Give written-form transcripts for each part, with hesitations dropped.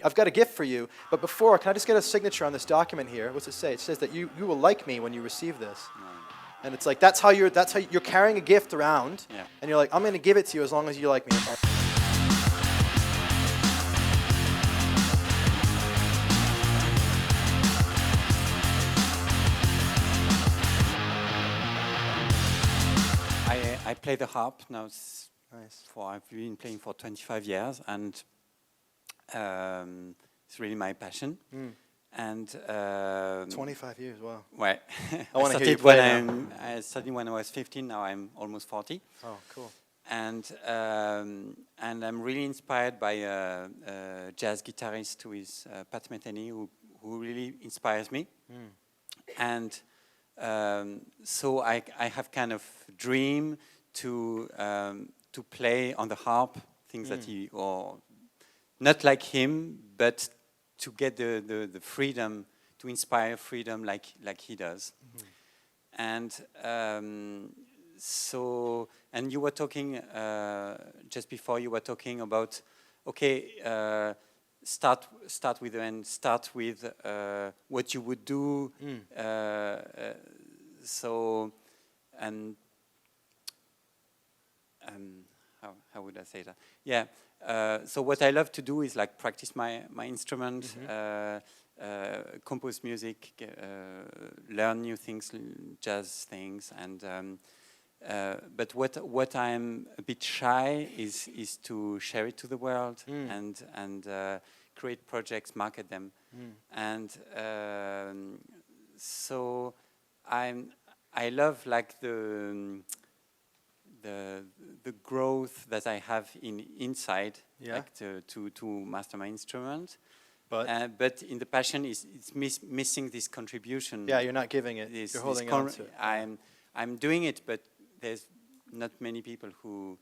I've got a gift for you, but before, can I just get a signature on this document here? What's it say? It says that you will like me when you receive this. And it's like, that's how you're carrying a gift around, and you're like, I'm going to give it to you as long as you like me. I play the harp now. Nice. I've been playing for 25 years, and it's really my passion. And 25 years, wow. Well, I want to hear you play now. I started when I was 15. Now I'm almost 40. Oh, cool. And I'm really inspired by a jazz guitarist who is Pat Metheny, who really inspires me. And so I have kind of dream to play on the harp things that he, or not like him, but to get the freedom, to inspire freedom like he does. And so, and you were talking just before, you were talking about, okay, start with what you would do. So, and how would I say that? Yeah. So what I love to do is like practice my instrument, compose music, learn new things, jazz things, and but what I'm a bit shy is to share it to the world and create projects, market them, and so I love like the growth that I have inside, like to master my instrument. But in the passion, it's missing this contribution. Yeah, you're not giving it. You're holding on to it. I'm doing it, but there's not many people who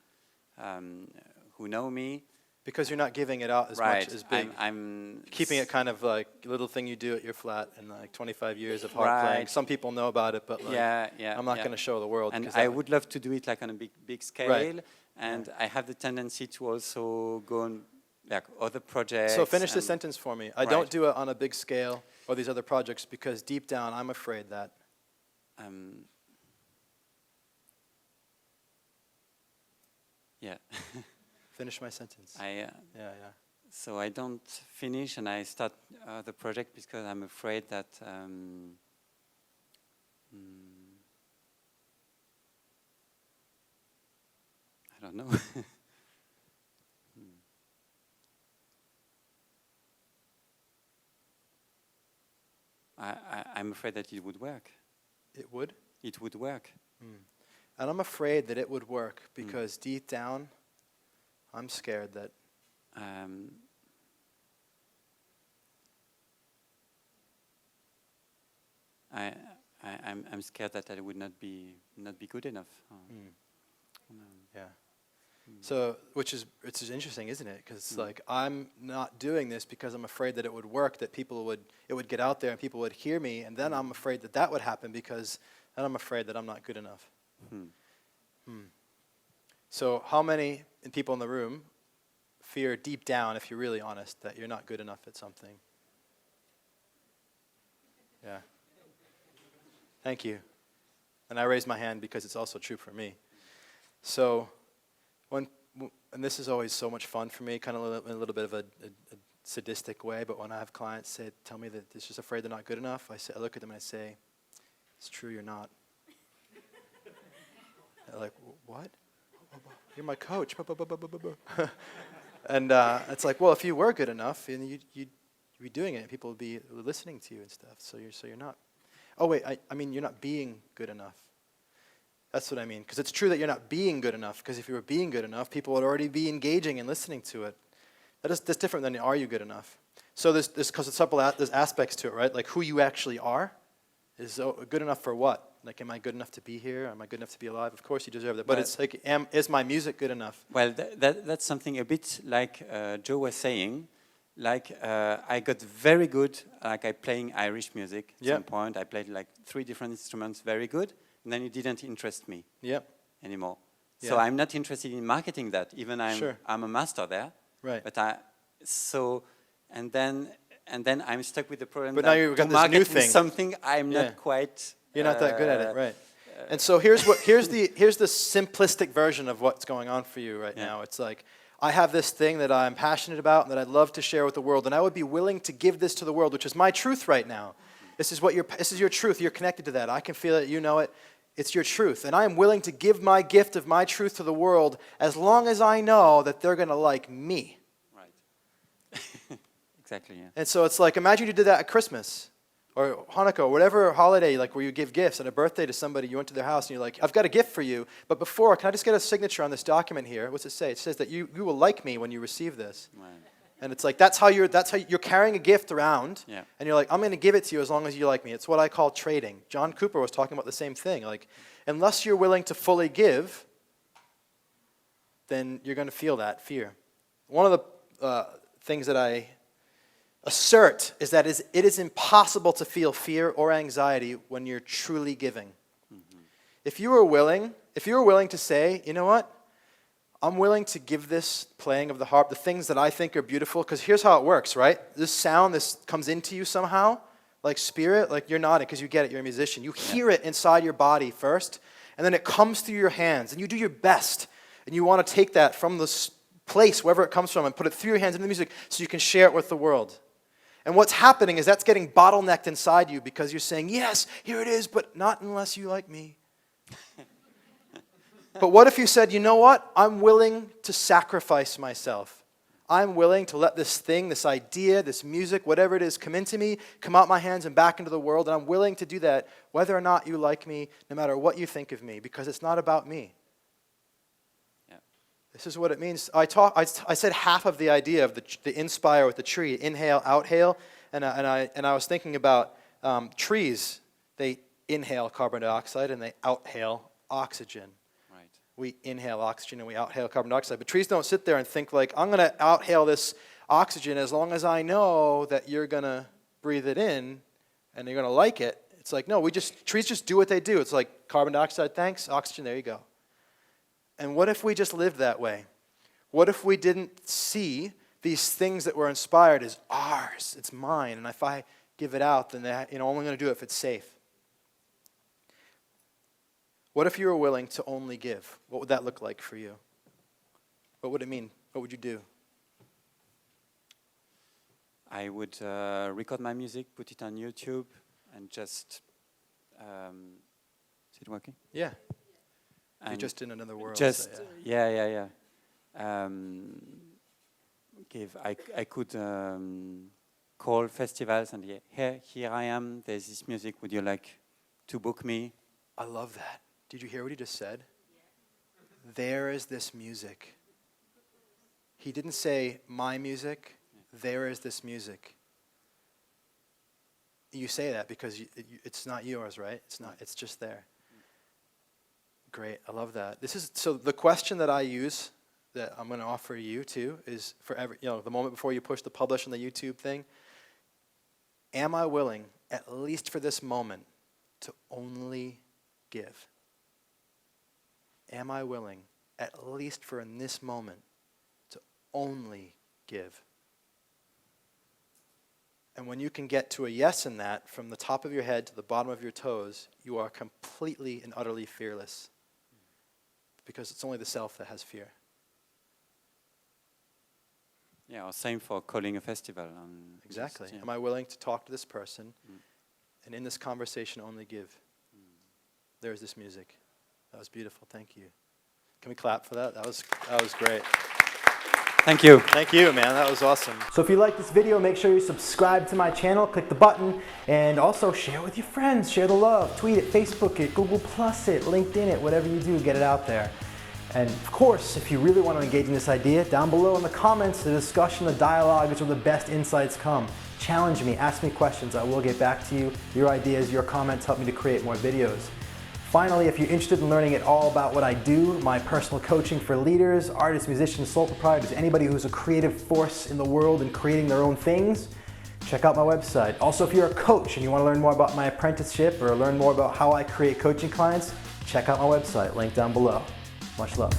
know me. Because you're not giving it out as much as big. I'm keeping it kind of like a little thing you do at your flat in like 25 years of harp playing. Some people know about it, but like, I'm not going to show the world. And I would love to do it like on a big scale. And I have the tendency to also go on like other projects. So finish this sentence for me. I don't do it on a big scale or these other projects because deep down I'm afraid that. Yeah. Finish my sentence. So I don't finish and I start the project because I'm afraid that I don't know. I'm afraid that it would work. It would? It would work. And I'm afraid that it would work because deep down I'm scared that I'm scared that I would not be good enough. So, it's interesting, isn't it? Because like I'm not doing this because I'm afraid that it would work, that it would get out there and people would hear me, and then I'm afraid that would happen because then I'm afraid that I'm not good enough. So, how many people in the room fear deep down, if you're really honest, that you're not good enough at something? Yeah. Thank you. And I raise my hand because it's also true for me. So, and this is always so much fun for me, kind of in a little bit of a sadistic way, but when I have clients tell me that they're just afraid they're not good enough, I look at them and I say, it's true, you're not. They're like, what? You're my coach. And it's like, well, if you were good enough, and you'd be doing it, and people would be listening to you and stuff. So you're not. Oh wait, I mean you're not being good enough. That's what I mean. Because it's true that you're not being good enough. Because if you were being good enough, people would already be engaging and listening to it. That's different than are you good enough. So there's aspects to it, right? Like who you actually are is good enough for what? Like, am I good enough to be here? Am I good enough to be alive? Of course you deserve that. But it's like, is my music good enough? Well, that's something a bit like Joe was saying. Like, I got very good, like I playing Irish music at some point. I played like 3 different instruments, very good. And then it didn't interest me anymore. So I'm not interested in marketing that, even I'm a master there. Right. But and then I'm stuck with the problem. But that now you've got to this new market thing. something I'm Yeah. not quite. You're not that good at it, right? And so here's the simplistic version of what's going on for you right now. It's like, I have this thing that I'm passionate about and that I'd love to share with the world, and I would be willing to give this to the world, which is my truth right now. This is your truth. You're connected to that. I can feel it. You know it. It's your truth, and I am willing to give my gift of my truth to the world as long as I know that they're going to like me. Right. Exactly. Yeah. And so it's like, imagine you did that at Christmas or Hanukkah or whatever holiday, like where you give gifts and a birthday to somebody. You went to their house and you're like, I've got a gift for you, but before, can I just get a signature on this document here? What's it say? It says that you will like me when you receive this. Right. And it's like, that's how you're carrying a gift around, Yeah. and you're like, I'm going to give it to you as long as you like me. It's what I call trading. John Cooper was talking about the same thing. Like, unless you're willing to fully give, then you're going to feel that fear. One of the things that I assert is that it is impossible to feel fear or anxiety when you're truly giving. Mm-hmm. If you were willing to say, you know what? I'm willing to give this playing of the harp, the things that I think are beautiful, because here's how it works, right? This sound, this comes into you somehow, like spirit, like you're nodding because you get it, you're a musician. You hear it inside your body first, and then it comes through your hands, and you do your best, and you want to take that from this place, wherever it comes from, and put it through your hands into the music so you can share it with the world. And what's happening is that's getting bottlenecked inside you because you're saying, yes, here it is, but not unless you like me. But what if you said, you know what? I'm willing to sacrifice myself. I'm willing to let this thing, this idea, this music, whatever it is, come into me, come out my hands and back into the world, and I'm willing to do that whether or not you like me, no matter what you think of me, because it's not about me. Yeah. This is what it means. I said half of the idea of the inspire with the tree, inhale, outhale, and I was thinking about trees. They inhale carbon dioxide and they outhale oxygen. We inhale oxygen and we outhale carbon dioxide. But trees don't sit there and think like, I'm going to outhale this oxygen as long as I know that you're going to breathe it in and you're going to like it. It's like, no, trees just do what they do. It's like carbon dioxide, thanks, oxygen, there you go. And what if we just lived that way? What if we didn't see these things that were inspired as ours, it's mine, and if I give it out, then I'm only going to do it if it's safe. What if you were willing to only give? What would that look like for you? What would it mean? What would you do? I would record my music, put it on YouTube, and just... is it working? Yeah. And you're just in another world. Just, so, yeah. I could call festivals and here I am, there's this music, would you like to book me? I love that. Did you hear what he just said? Yeah. There is this music. He didn't say my music. Yeah. There is this music. You say that because it's not yours, right? It's not. It's just there. Great. I love that. So the question that I use that I'm going to offer you too is for the moment before you push the publish on the YouTube thing. Am I willing, at least for this moment, to only give? Am I willing, at least for in this moment, to only give? And when you can get to a yes in that, from the top of your head to the bottom of your toes, you are completely and utterly fearless. Because it's only the self that has fear. Yeah, or same for calling a festival. Exactly. Am I willing to talk to this person and in this conversation only give? There's this music. That was beautiful. Thank you. Can we clap for that? That was great. Thank you. Thank you, man. That was awesome. So if you like this video, make sure you subscribe to my channel, click the button, and also share with your friends. Share the love. Tweet it, Facebook it, Google Plus it, LinkedIn it, whatever you do, get it out there. And of course, if you really want to engage in this idea, down below in the comments, the discussion, the dialogue is where the best insights come. Challenge me, ask me questions. I will get back to you. Your ideas, your comments help me to create more videos. Finally, if you're interested in learning all about what I do, my personal coaching for leaders, artists, musicians, sole proprietors, anybody who's a creative force in the world and creating their own things, check out my website. Also, if you're a coach and you want to learn more about my apprenticeship or learn more about how I create coaching clients, check out my website, link down below. Much love.